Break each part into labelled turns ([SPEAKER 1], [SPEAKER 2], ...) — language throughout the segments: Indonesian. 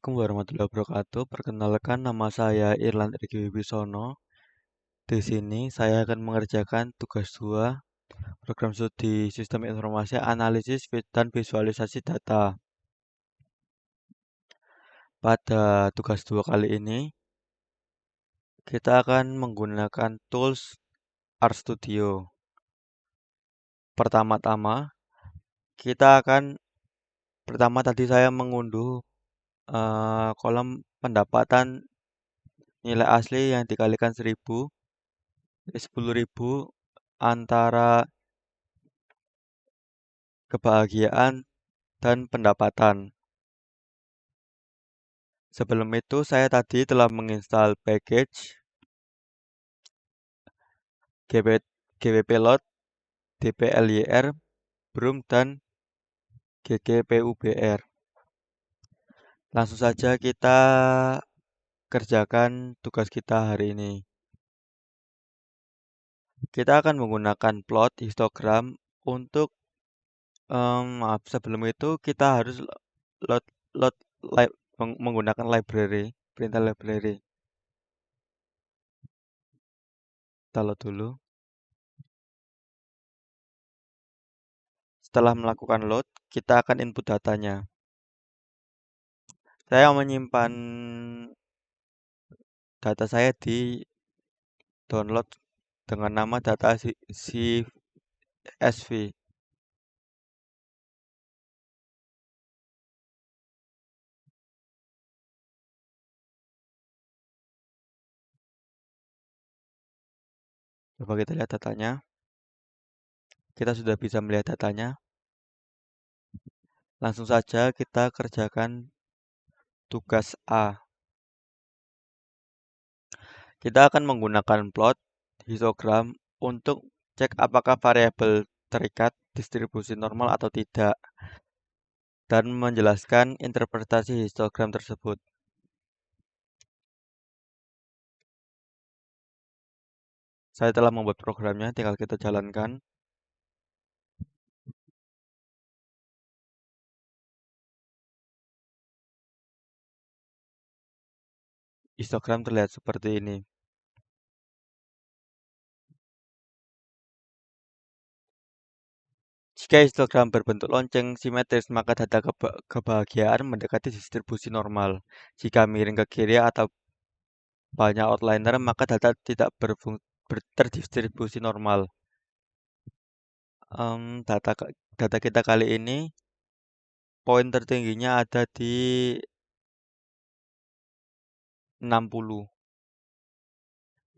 [SPEAKER 1] Assalamualaikum warahmatullahi wabarakatuh. Perkenalkan, nama saya Irland Riki Wibisono. Di sini saya akan mengerjakan tugas 2 program studi Sistem Informasi Analisis dan Visualisasi Data. Pada tugas 2 kali ini, kita akan menggunakan tools RStudio. Pertama-tama, tadi saya mengunduh kolom pendapatan nilai asli yang dikalikan 10.000 antara kebahagiaan dan pendapatan. Sebelum itu, saya tadi telah menginstal package gwplot, dplyr, broom, dan ggpubr. Langsung saja kita kerjakan tugas kita hari ini. Kita akan menggunakan plot histogram untuk sebelum itu kita harus load, load menggunakan library, perintah library. Kita load dulu. Setelah melakukan load, kita akan input datanya. Saya menyimpan data saya di download dengan nama data CSV. Coba kita lihat datanya. Kita sudah bisa melihat datanya. Langsung saja kita kerjakan tugas A. Kita akan menggunakan plot histogram untuk cek apakah variabel terikat distribusi normal atau tidak, dan menjelaskan interpretasi histogram tersebut. Saya telah membuat programnya, tinggal kita jalankan. Histogram terlihat seperti ini. Jika histogram berbentuk lonceng simetris, maka data kebahagiaan mendekati distribusi normal. Jika miring ke kiri atau banyak outliner, maka data tidak terdistribusi normal. Data kita kali ini, poin tertingginya ada di 60.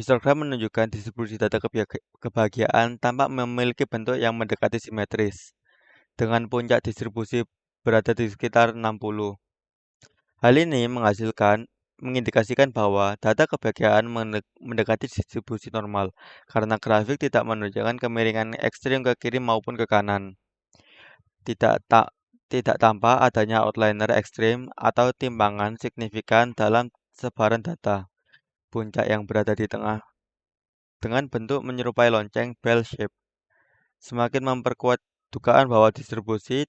[SPEAKER 1] Histogram menunjukkan distribusi data kebahagiaan tampak memiliki bentuk yang mendekati simetris, dengan puncak distribusi berada di sekitar 60. Hal ini mengindikasikan bahwa data kebahagiaan mendekati distribusi normal, karena grafik tidak menunjukkan kemiringan ekstrim ke kiri maupun ke kanan. Tidak tampak adanya outliner ekstrim atau timpangan signifikan dalam sebaran data. Puncak yang berada di tengah dengan bentuk menyerupai lonceng bell shape semakin memperkuat dugaan bahwa distribusi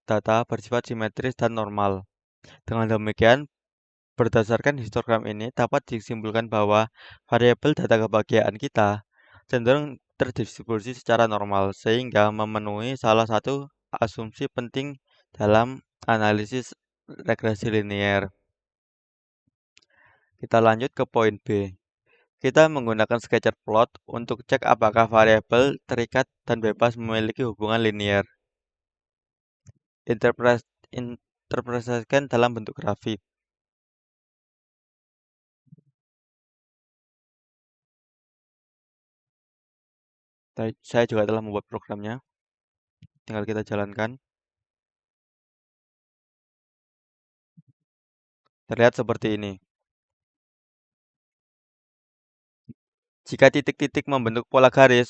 [SPEAKER 1] data bersifat simetris dan normal. Dengan demikian, berdasarkan histogram ini dapat disimpulkan bahwa variabel data kebahagiaan kita cenderung terdistribusi secara normal, sehingga memenuhi salah satu asumsi penting dalam analisis regresi linear. Kita lanjut ke poin B. Kita menggunakan scatter plot untuk cek apakah variabel terikat dan bebas memiliki hubungan linear. Interpretasikan dalam bentuk grafik. Saya juga telah membuat programnya. Tinggal kita jalankan. Terlihat seperti ini. Jika titik-titik membentuk pola garis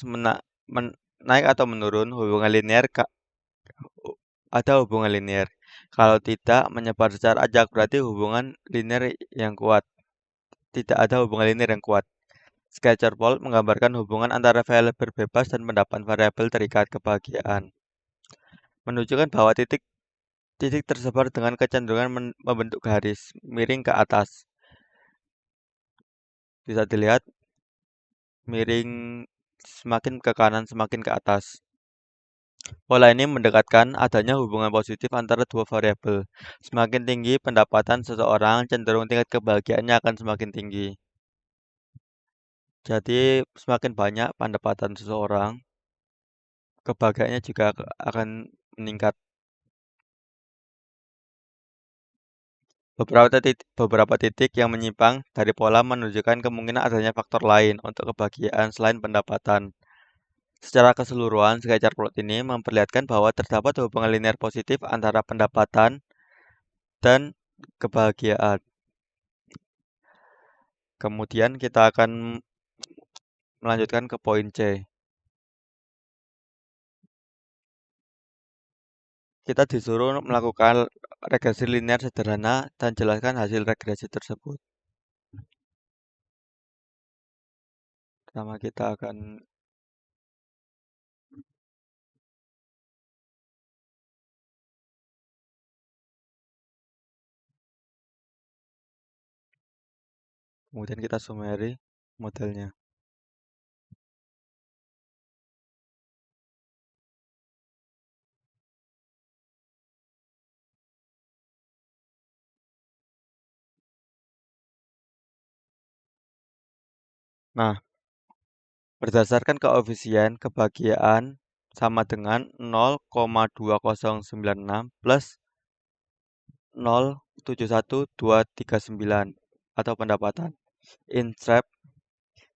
[SPEAKER 1] naik atau menurun, ada hubungan linear. Kalau tidak menyebar secara acak, berarti hubungan linear yang kuat. Tidak ada hubungan linear yang kuat. Scatter plot menggambarkan hubungan antara variabel bebas dan pendapat variabel terikat kebahagiaan. Menunjukkan bahwa titik Titik tersebar dengan kecenderungan membentuk garis miring ke atas. Bisa dilihat miring semakin ke kanan semakin ke atas. Pola ini mendekatkan adanya hubungan positif antara dua variabel. Semakin tinggi pendapatan seseorang, cenderung tingkat kebahagiaannya akan semakin tinggi. Jadi, semakin banyak pendapatan seseorang, kebahagiaannya juga akan meningkat. Beberapa titik yang menyimpang dari pola menunjukkan kemungkinan adanya faktor lain untuk kebahagiaan selain pendapatan. Secara keseluruhan, sketsa plot ini memperlihatkan bahwa terdapat hubungan linear positif antara pendapatan dan kebahagiaan. Kemudian kita akan melanjutkan ke poin C. Kita disuruh melakukan regresi linear sederhana dan jelaskan hasil regresi tersebut. Pertama kita akan kemudian kita summary modelnya. Nah, berdasarkan koefisien kebahagiaan sama dengan 0,2096 plus 0,71239 atau pendapatan. In SREP,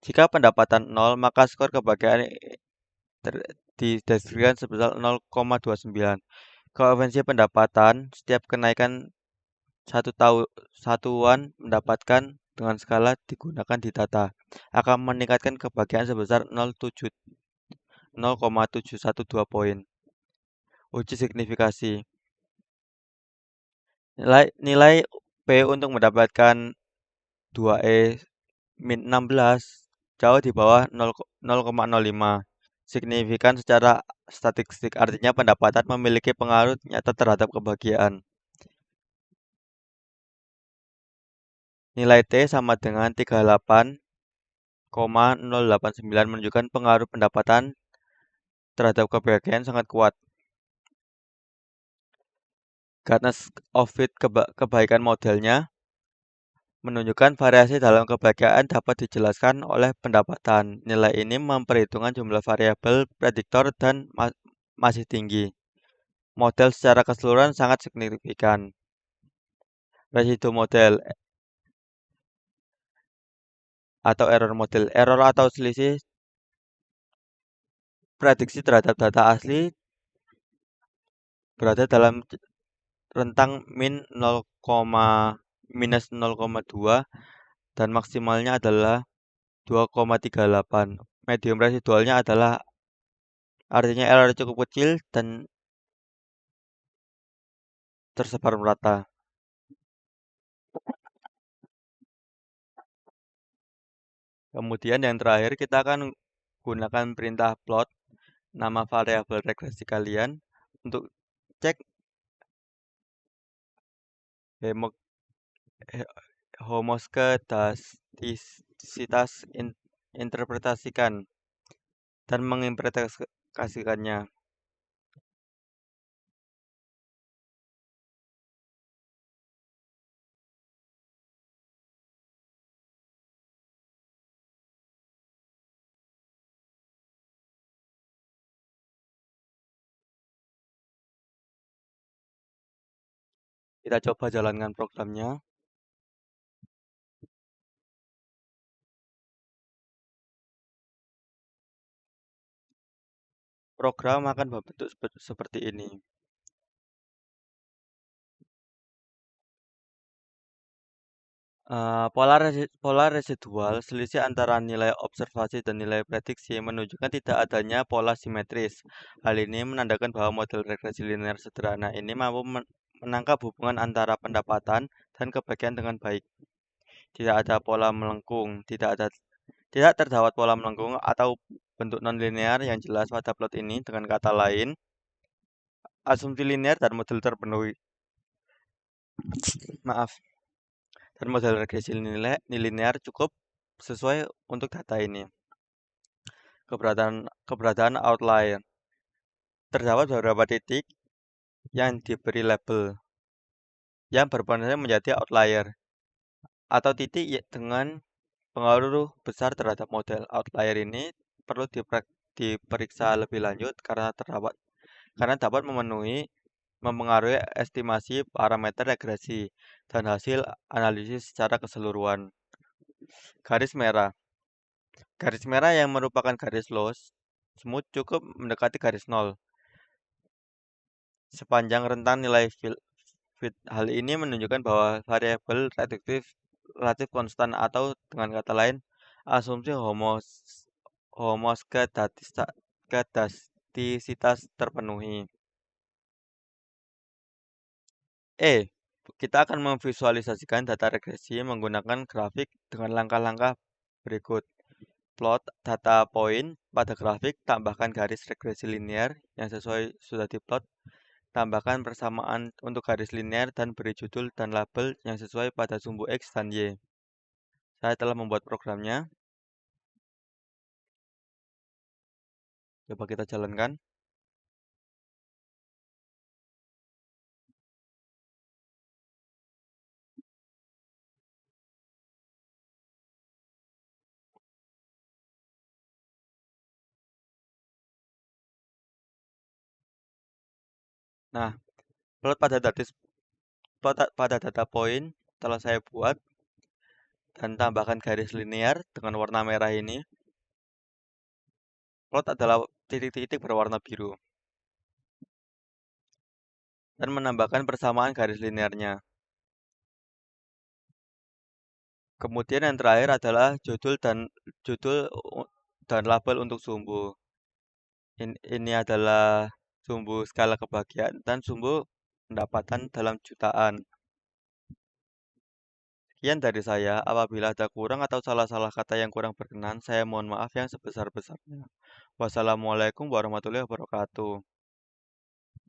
[SPEAKER 1] jika pendapatan 0, maka skor kebahagiaan dideskripsikan sebesar 0,29. Koefisien pendapatan setiap kenaikan satuan mendapatkan dengan skala digunakan di data akan meningkatkan kebahagiaan sebesar 0,712 poin. Uji signifikasi. Nilai P untuk mendapatkan 2E min 16 jauh di bawah 0,05. Signifikan secara statistik, artinya pendapatan memiliki pengaruh nyata terhadap kebahagiaan. Nilai T sama dengan 38,089 menunjukkan pengaruh pendapatan terhadap kebahagiaan sangat kuat. Gardner of Fit kebaikan modelnya menunjukkan variasi dalam kebahagiaan dapat dijelaskan oleh pendapatan. Nilai ini memperhitungkan jumlah variabel prediktor dan masih tinggi. Model secara keseluruhan sangat signifikan. Residu model atau error model. Error atau selisih prediksi terhadap data asli berada dalam rentang min 0, minus 0,2 dan maksimalnya adalah 2,38. Medium residualnya adalah artinya error cukup kecil dan tersebar merata. Kemudian yang terakhir kita akan gunakan perintah plot nama variabel regresi kalian untuk cek homoskedastisitas interpretasikan dan menginterpretasikannya. Kita coba jalankan programnya. Program akan berbentuk seperti ini. Pola residual, selisih antara nilai observasi dan nilai prediksi menunjukkan tidak adanya pola simetris. Hal ini menandakan bahwa model regresi linear sederhana ini mampu menangkap hubungan antara pendapatan dan kebahagiaan dengan baik. Tidak ada pola melengkung, tidak terdapat pola melengkung atau bentuk non-linear yang jelas pada plot ini. Dengan kata lain, asumsi linear dan model terpenuhi. Maaf. Dan model regresi linear cukup sesuai untuk data ini. Keberadaan outlier. Terdapat beberapa titik yang diberi label yang berpotensi menjadi outlier atau titik dengan pengaruh besar terhadap model. Outlier ini perlu diperiksa lebih lanjut karena dapat mempengaruhi estimasi parameter regresi dan hasil analisis secara keseluruhan. Garis merah. Garis merah yang merupakan garis loss smooth cukup mendekati garis nol sepanjang rentan nilai fit. Hal ini menunjukkan bahwa variabel relatif konstan atau dengan kata lain asumsi homoskedastisitas terpenuhi. Kita akan memvisualisasikan data regresi menggunakan grafik dengan langkah-langkah berikut. Plot data point pada grafik, tambahkan garis regresi linear yang sesuai sudah diplot, tambahkan persamaan untuk garis linear dan beri judul dan label yang sesuai pada sumbu X dan Y. Saya telah membuat programnya. Coba kita jalankan. Nah, plot pada data point telah saya buat dan tambahkan garis linear dengan warna merah ini. Plot adalah titik-titik berwarna biru dan menambahkan persamaan garis linearnya. Kemudian yang terakhir adalah judul dan label untuk sumbu. Ini adalah sumbu skala kebahagiaan dan sumbu pendapatan dalam jutaan. Sekian dari saya. Apabila ada kurang atau salah-salah kata yang kurang berkenan, saya mohon maaf yang sebesar-besarnya. Wassalamualaikum warahmatullahi wabarakatuh.